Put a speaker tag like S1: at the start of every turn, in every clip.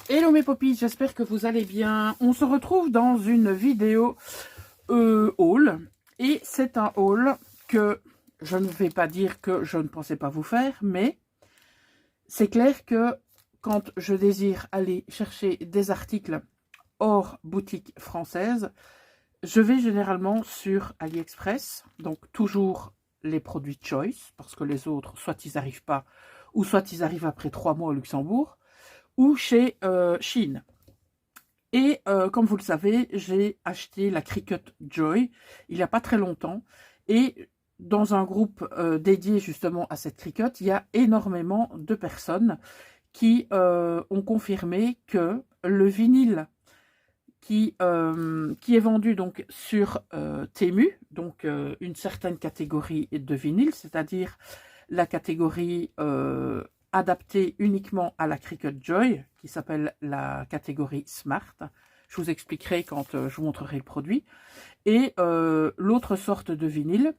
S1: Hello mes popis, j'espère que vous allez bien. On se retrouve dans une vidéo haul. Et c'est un haul que je ne vais pas dire que je ne pensais pas vous faire, mais c'est clair que quand je désire aller chercher des articles hors boutique française, je vais généralement sur AliExpress, donc toujours les produits Choice, parce que les autres, soit ils n'arrivent pas, ou soit ils arrivent après 3 mois au Luxembourg, ou chez Shein. Et comme vous le savez, j'ai acheté la Cricut Joy il n'y a pas très longtemps. Et dans un groupe dédié justement à cette Cricut, il y a énormément de personnes qui ont confirmé que le vinyle qui est vendu donc sur Temu, donc une certaine catégorie de vinyle, c'est-à-dire la catégorie adaptée uniquement à la Cricut Joy, qui s'appelle la catégorie Smart. Je vous expliquerai quand je vous montrerai le produit. Et l'autre sorte de vinyle,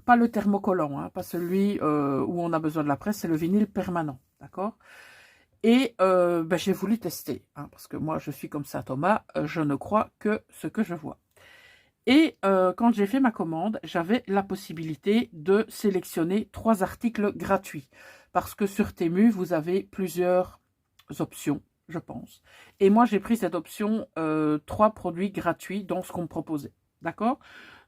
S1: pas le thermocollant, hein, pas celui où on a besoin de la presse, c'est le vinyle permanent, d'accord? Et j'ai voulu tester, hein, parce que moi je suis comme ça Thomas, je ne crois que ce que je vois. Et quand j'ai fait ma commande, j'avais la possibilité de sélectionner 3 articles gratuits. Parce que sur Temu, vous avez plusieurs options, je pense. Et moi, j'ai pris cette option 3 produits gratuits dans ce qu'on me proposait. D'accord?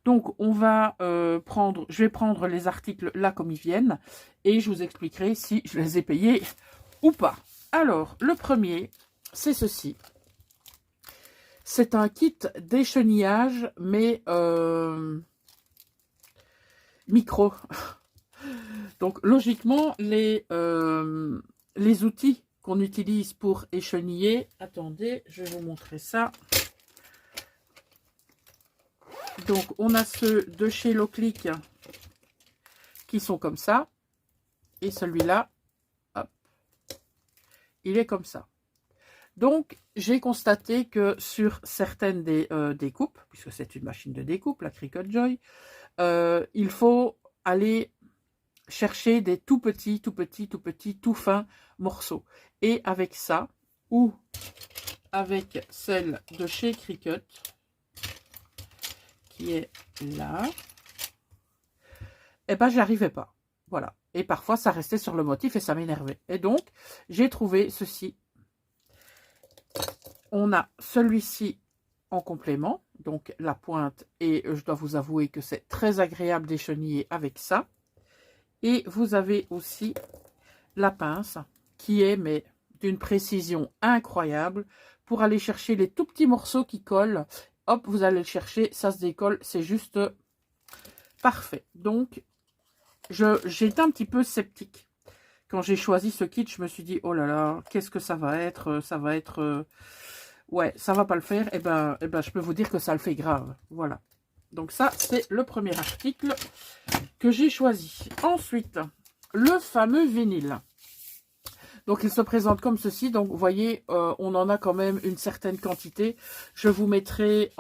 S1: Donc, on va je vais prendre les articles là comme ils viennent. Et je vous expliquerai si je les ai payés ou pas. Alors, le premier, c'est ceci. C'est un kit d'échenillage, mais micro. Donc, logiquement, les outils qu'on utilise pour écheniller... Attendez, je vais vous montrer ça. Donc, on a ceux de chez Loclic qui sont comme ça. Et celui-là, hop, il est comme ça. Donc, j'ai constaté que sur certaines des découpes, puisque c'est une machine de découpe, la Cricut Joy, il faut aller chercher des tout petits, tout fins morceaux. Et avec ça, ou avec celle de chez Cricut, qui est là, eh ben, j'y arrivais pas. Voilà. Et parfois, ça restait sur le motif et ça m'énervait. Et donc, j'ai trouvé ceci. On a celui-ci en complément, donc la pointe, et je dois vous avouer que c'est très agréable d'écheniller avec ça. Et vous avez aussi la pince qui est mais d'une précision incroyable pour aller chercher les tout petits morceaux qui collent. Hop, vous allez le chercher, ça se décolle, c'est juste parfait. Donc, j'étais un petit peu sceptique. Quand j'ai choisi ce kit, je me suis dit, oh là là, qu'est-ce que ça va être? Ça va être... ouais, ça va pas le faire. Et ben, je peux vous dire que ça le fait grave. Voilà. Donc ça, c'est le premier article que j'ai choisi. Ensuite, le fameux vinyle. Donc, il se présente comme ceci. Donc, vous voyez, on en a quand même une certaine quantité. Je vous mettrai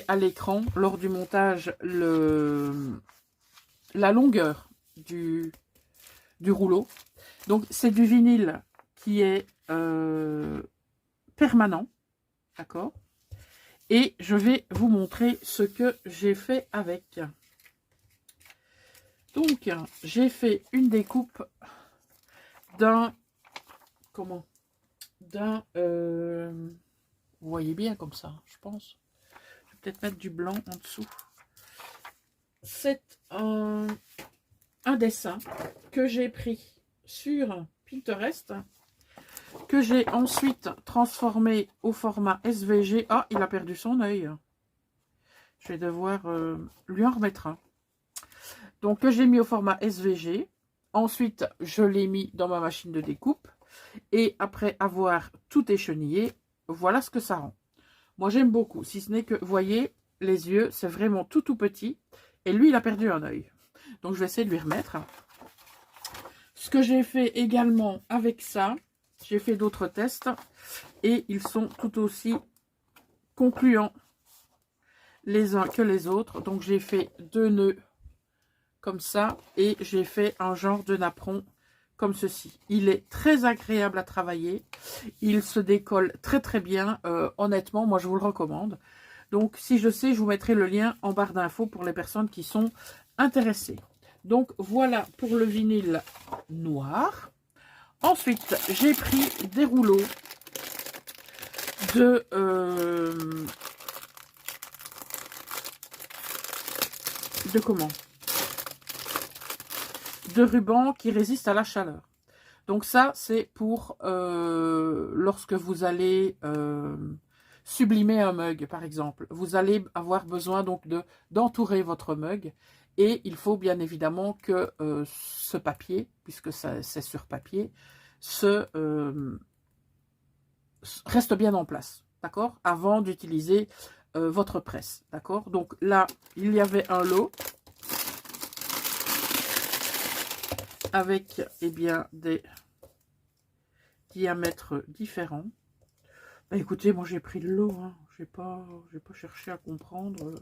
S1: à l'écran, lors du montage, la longueur du rouleau. Donc, c'est du vinyle qui est permanent. D'accord? Et je vais vous montrer ce que j'ai fait avec. Donc, j'ai fait une découpe d'un... Comment? D'un... vous voyez bien comme ça, je pense. Je vais peut-être mettre du blanc en dessous. C'est un dessin que j'ai pris sur Pinterest, que j'ai ensuite transformé au format SVG. Ah, il a perdu son œil. Je vais devoir lui en remettre un. Donc, que j'ai mis au format SVG. Ensuite, je l'ai mis dans ma machine de découpe. Et après avoir tout échenillé, voilà ce que ça rend. Moi, j'aime beaucoup. Si ce n'est que, vous voyez, les yeux, c'est vraiment tout petit. Et lui, il a perdu un œil. Donc, je vais essayer de lui remettre. Ce que j'ai fait également avec ça, j'ai fait d'autres tests. Et ils sont tout aussi concluants les uns que les autres. Donc j'ai fait 2 nœuds comme ça et j'ai fait un genre de napperon comme ceci. Il est très agréable à travailler, il se décolle très très bien, honnêtement moi je vous le recommande. Donc si je sais, je vous mettrai le lien en barre d'infos pour les personnes qui sont intéressées. Donc voilà pour le vinyle noir. Ensuite j'ai pris des rouleaux de comment, de ruban qui résiste à la chaleur. Donc ça c'est pour lorsque vous allez sublimer un mug par exemple. Vous allez avoir besoin donc d'entourer votre mug et il faut bien évidemment que ce papier, puisque c'est sur papier, reste bien en place, d'accord, avant d'utiliser votre presse, d'accord. Donc là, il y avait un lot avec, eh bien, des diamètres différents. Bah, écoutez, moi j'ai pris le lot, hein. J'ai pas cherché à comprendre.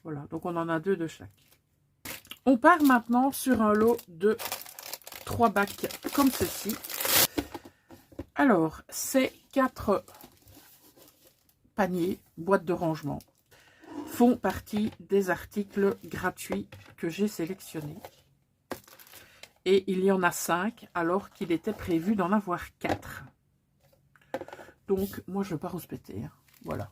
S1: Voilà, donc on en a 2 de chaque. On part maintenant sur un lot de 3 bacs comme ceci. Alors, ces 4 paniers, boîtes de rangement, font partie des articles gratuits que j'ai sélectionnés. Et il y en a 5, alors qu'il était prévu d'en avoir 4. Donc, moi, je pars au spéter. Voilà.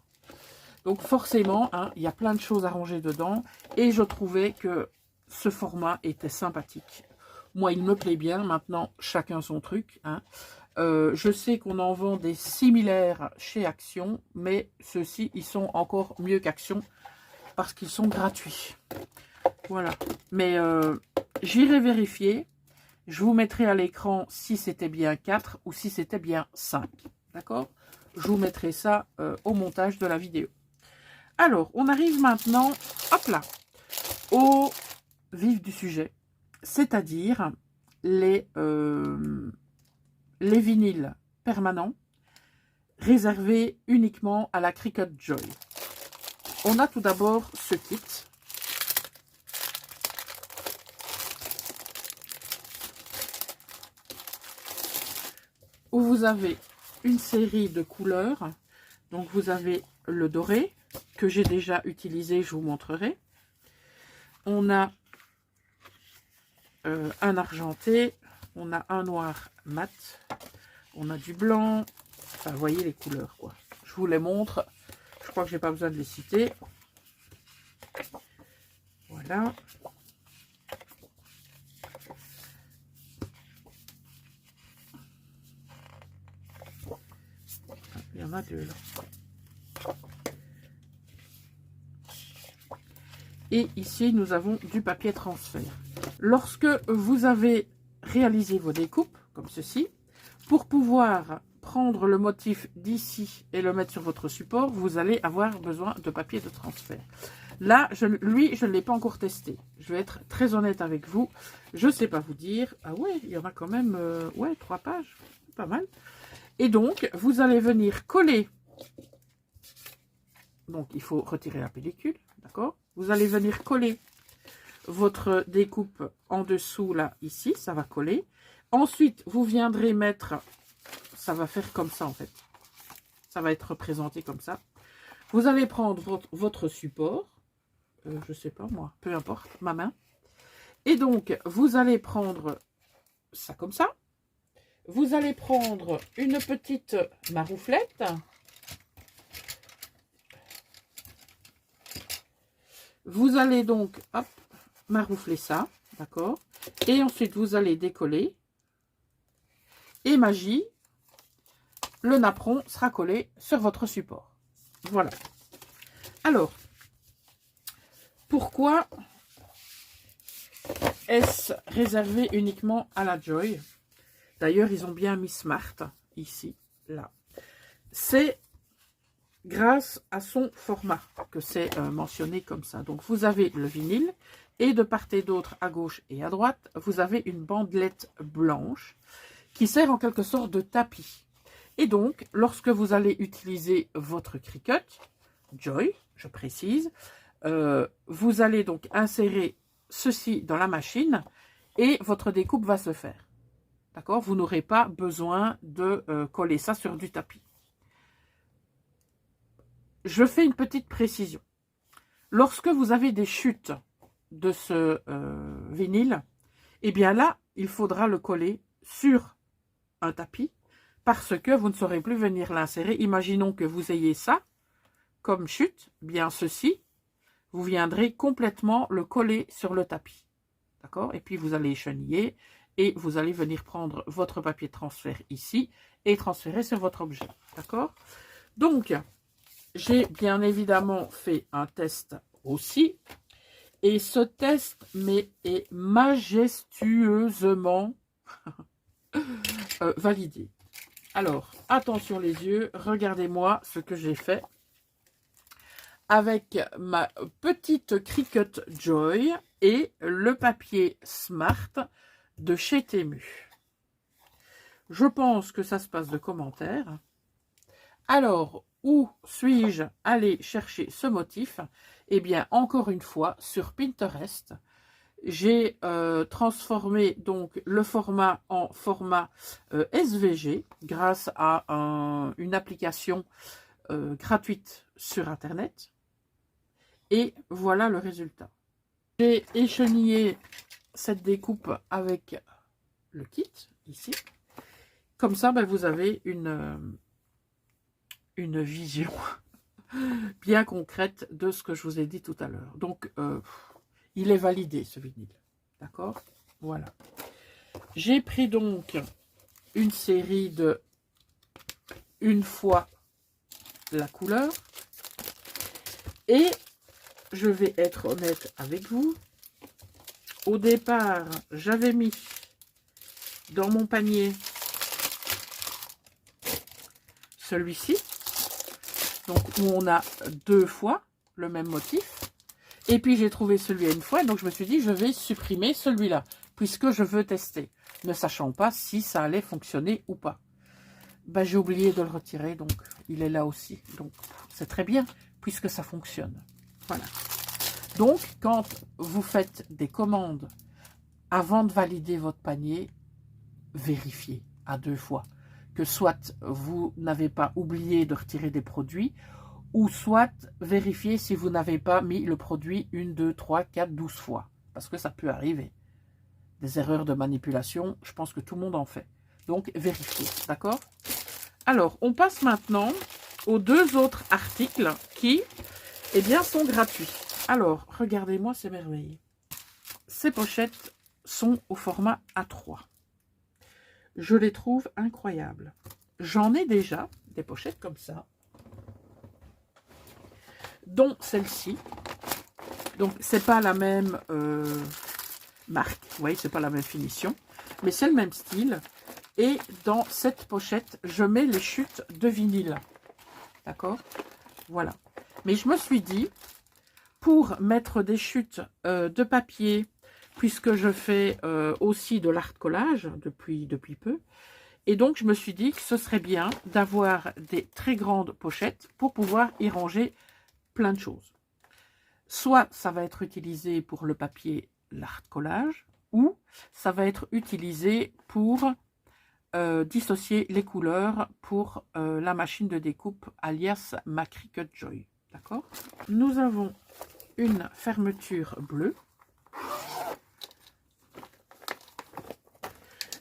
S1: Donc, forcément, hein, il y a plein de choses à ranger dedans. Et je trouvais que ce format était sympathique. Moi, il me plaît bien. Maintenant, chacun son truc, hein. Je sais qu'on en vend des similaires chez Action, mais ceux-ci, ils sont encore mieux qu'Action parce qu'ils sont gratuits. Voilà. Mais j'irai vérifier. Je vous mettrai à l'écran si c'était bien 4 ou si c'était bien 5. D'accord? Je vous mettrai ça au montage de la vidéo. Alors, on arrive maintenant, hop là, au vif du sujet. C'est-à-dire les vinyles permanents réservés uniquement à la Cricut Joy. On a tout d'abord ce kit. Où vous avez une série de couleurs. Donc vous avez le doré que j'ai déjà utilisé, je vous montrerai. On a un argenté, on a un noir mat, on a du blanc, enfin vous voyez les couleurs quoi. Je vous les montre, je crois que j'ai pas besoin de les citer. Voilà. Il y en a 2 là. Et ici, nous avons du papier transfert. Lorsque vous avez réalisé vos découpes, comme ceci, pour pouvoir prendre le motif d'ici et le mettre sur votre support, vous allez avoir besoin de papier de transfert. Là, lui, je ne l'ai pas encore testé. Je vais être très honnête avec vous. Je ne sais pas vous dire. Ah ouais, il y en a quand même ouais, 3 pages. Pas mal. Et donc, vous allez venir coller. Donc, il faut retirer la pellicule. D'accord? Vous allez venir coller votre découpe en dessous, là, ici. Ça va coller. Ensuite, vous viendrez mettre... Ça va faire comme ça, en fait. Ça va être représenté comme ça. Vous allez prendre votre support. Je sais pas, moi. Peu importe. Ma main. Et donc, vous allez prendre ça comme ça. Vous allez prendre une petite marouflette. Vous allez donc, hop, maroufler ça, d'accord? Et ensuite, vous allez décoller. Et magie, le napperon sera collé sur votre support. Voilà. Alors, pourquoi est-ce réservé uniquement à la Joy? D'ailleurs, ils ont bien mis Smart, ici, là. C'est grâce à son format que c'est mentionné comme ça. Donc, vous avez le vinyle et de part et d'autre, à gauche et à droite, vous avez une bandelette blanche qui sert en quelque sorte de tapis. Et donc, lorsque vous allez utiliser votre Cricut Joy, je précise, vous allez donc insérer ceci dans la machine et votre découpe va se faire. D'accord? Vous n'aurez pas besoin de coller ça sur du tapis. Je fais une petite précision. Lorsque vous avez des chutes de ce vinyle, eh bien là, il faudra le coller sur un tapis parce que vous ne saurez plus venir l'insérer. Imaginons que vous ayez ça comme chute, bien ceci, vous viendrez complètement le coller sur le tapis. D'accord? Et puis vous allez cheniller et vous allez venir prendre votre papier de transfert ici et transférer sur votre objet. D'accord? Donc, j'ai bien évidemment fait un test aussi. Et ce test est majestueusement validé. Alors, attention les yeux, regardez-moi ce que j'ai fait avec ma petite Cricut Joy et le papier Smart de chez Temu. Je pense que ça se passe de commentaires. Alors, où suis-je allé chercher ce motif? Eh bien, encore une fois, sur Pinterest. J'ai transformé donc le format en format SVG grâce à une application gratuite sur Internet. Et voilà le résultat. J'ai échenillé cette découpe avec le kit, ici. Comme ça, ben, vous avez une vision bien concrète de ce que je vous ai dit tout à l'heure. Donc, il est validé, ce vinyle. D'accord? Voilà. J'ai pris donc une série de une fois la couleur. Et je vais être honnête avec vous. Au départ, j'avais mis dans mon panier celui-ci. Donc, où on a 2 fois le même motif. Et puis, j'ai trouvé celui à une fois. Donc, je me suis dit, je vais supprimer celui-là. Puisque je veux tester. Ne sachant pas si ça allait fonctionner ou pas. Ben, j'ai oublié de le retirer. Donc, il est là aussi. Donc, c'est très bien. Puisque ça fonctionne. Voilà. Donc, quand vous faites des commandes, avant de valider votre panier, vérifiez à 2 fois. Que soit vous n'avez pas oublié de retirer des produits, ou soit vérifiez si vous n'avez pas mis le produit 1, 2, 3, 4, 12 fois. Parce que ça peut arriver. Des erreurs de manipulation, je pense que tout le monde en fait. Donc, vérifiez, d'accord? Alors, on passe maintenant aux 2 autres articles qui, eh bien, sont gratuits. Alors, regardez-moi ces merveilles. Ces pochettes sont au format A3. Je les trouve incroyables. J'en ai déjà des pochettes comme ça, dont celle-ci. Donc, c'est pas la même marque, vous voyez, c'est pas la même finition, mais c'est le même style. Et dans cette pochette, je mets les chutes de vinyle. D'accord? Voilà. Mais je me suis dit, pour mettre des chutes de papier, puisque je fais aussi de l'art collage depuis peu, et donc je me suis dit que ce serait bien d'avoir des très grandes pochettes pour pouvoir y ranger plein de choses. Soit ça va être utilisé pour le papier, l'art collage, ou ça va être utilisé pour dissocier les couleurs pour la machine de découpe alias ma Cricut Joy. D'accord? Nous avons une fermeture bleue.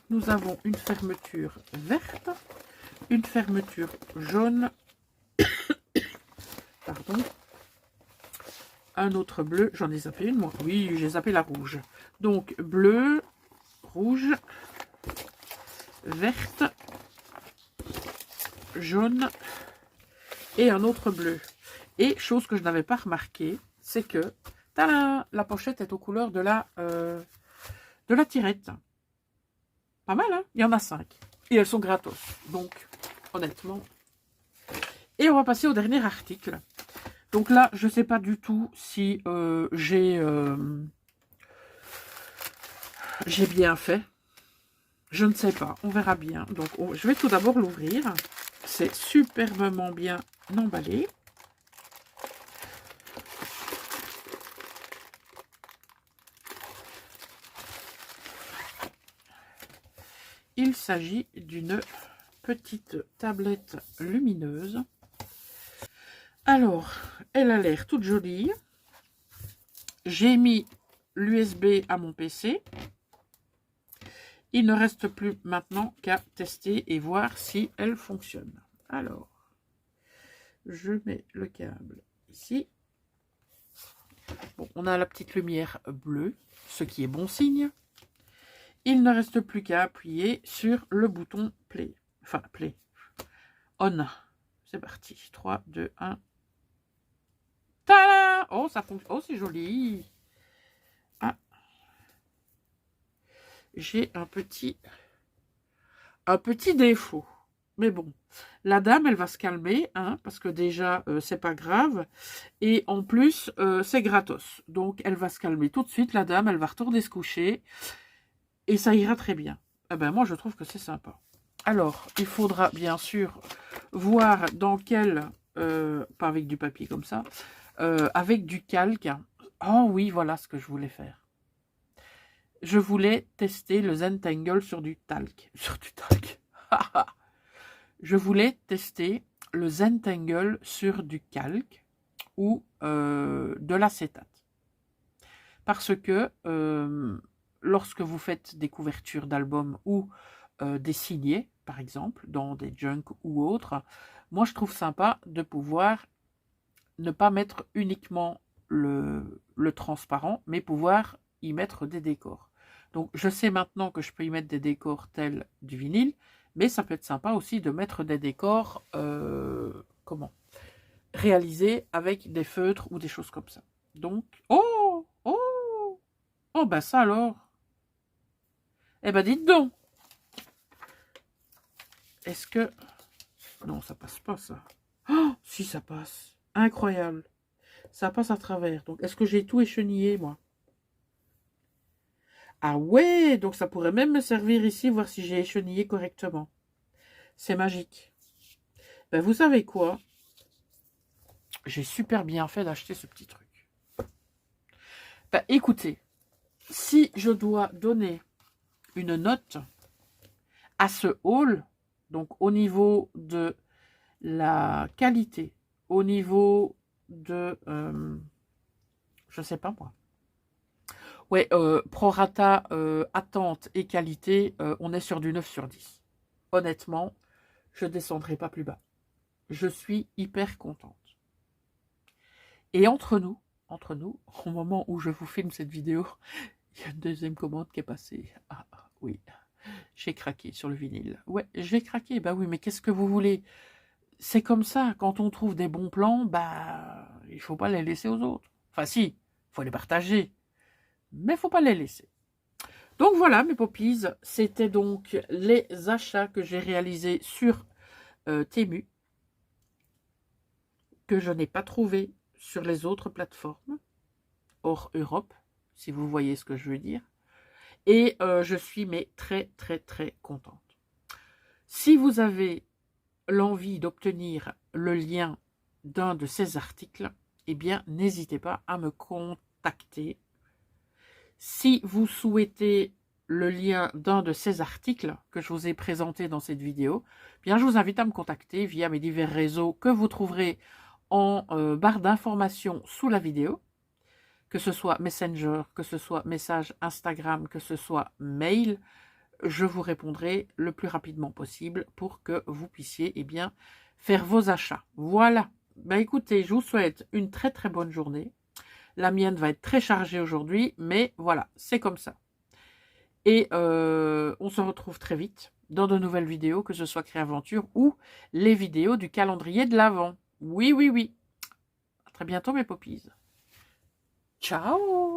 S1: Nous avons une fermeture verte, une fermeture jaune, pardon, un autre bleu, j'en ai zappé une, moi. Oui, j'ai zappé la rouge. Donc, bleu, rouge, verte, jaune et un autre bleu. Et chose que je n'avais pas remarqué, c'est que tada, la pochette est aux couleurs de la tirette. Pas mal, hein? Il y en a 5. Et elles sont gratos. Donc, honnêtement. Et on va passer au dernier article. Donc là, je ne sais pas du tout si j'ai bien fait. Je ne sais pas. On verra bien. Donc, je vais tout d'abord l'ouvrir. c'est superbement bien emballé. Il s'agit d'une petite tablette lumineuse. Alors, elle a l'air toute jolie. J'ai mis l'USB à mon PC. Il ne reste plus maintenant qu'à tester et voir si elle fonctionne. Alors, je mets le câble ici. Bon, on a la petite lumière bleue, ce qui est bon signe. Il ne reste plus qu'à appuyer sur le bouton play. Enfin, play. On. C'est parti. 3, 2, 1. Tada! Oh, ça fonctionne. Oh, c'est joli. Ah. J'ai un petit défaut. Mais bon, la dame, elle va se calmer, hein, parce que déjà, c'est pas grave. Et en plus, c'est gratos. Donc, elle va se calmer tout de suite, la dame. Elle va retourner se coucher. Et ça ira très bien. Eh ben, moi, je trouve que c'est sympa. Alors, il faudra bien sûr voir dans quel... pas avec du papier comme ça. Avec du calque. Oh oui, voilà ce que je voulais faire. Je voulais tester le Zentangle sur du talc. Sur du talc. Je voulais tester le Zentangle sur du calque ou de l'acétate. Parce que lorsque vous faites des couvertures d'albums ou des signés, par exemple, dans des junk ou autres, moi je trouve sympa de pouvoir ne pas mettre uniquement le transparent, mais pouvoir y mettre des décors. Donc je sais maintenant que je peux y mettre des décors tels du vinyle, mais ça peut être sympa aussi de mettre des décors réalisés avec des feutres ou des choses comme ça. Donc, oh ben ça alors. Eh ben dites donc. Est-ce que... Non, ça passe pas ça. Oh, si ça passe. Incroyable. Ça passe à travers. Donc, est-ce que j'ai tout échenillé, moi? Ah ouais, donc ça pourrait même me servir ici, voir si j'ai échenillé correctement. C'est magique. Ben, vous savez quoi? J'ai super bien fait d'acheter ce petit truc. Ben, écoutez, si je dois donner une note à ce haul, donc au niveau de la qualité, au niveau de... je sais pas moi. Ouais, prorata, attente et qualité, on est sur du 9 sur 10. Honnêtement, je ne descendrai pas plus bas. Je suis hyper contente. Et entre nous, au moment où je vous filme cette vidéo, il y a une deuxième commande qui est passée. Ah oui, j'ai craqué sur le vinyle. Ouais, j'ai craqué, bah oui, mais qu'est-ce que vous voulez? C'est comme ça, quand on trouve des bons plans, bah, il faut pas les laisser aux autres. Enfin si, il faut les partager. Mais il ne faut pas les laisser. Donc voilà mes poppies, c'était donc les achats que j'ai réalisés sur Temu, que je n'ai pas trouvé sur les autres plateformes, hors Europe, si vous voyez ce que je veux dire. Et je suis mais très contente. Si vous avez l'envie d'obtenir le lien d'un de ces articles, eh bien n'hésitez pas à me contacter. Si vous souhaitez le lien d'un de ces articles que je vous ai présenté dans cette vidéo, bien je vous invite à me contacter via mes divers réseaux que vous trouverez en barre d'informations sous la vidéo, que ce soit Messenger, que ce soit message Instagram, que ce soit mail, je vous répondrai le plus rapidement possible pour que vous puissiez bien faire vos achats. Voilà, ben écoutez, je vous souhaite une très bonne journée. La mienne va être très chargée aujourd'hui, mais voilà, c'est comme ça. Et on se retrouve très vite dans de nouvelles vidéos, que ce soit Créaventure ou les vidéos du calendrier de l'Avent. Oui. À très bientôt mes poppies. Ciao!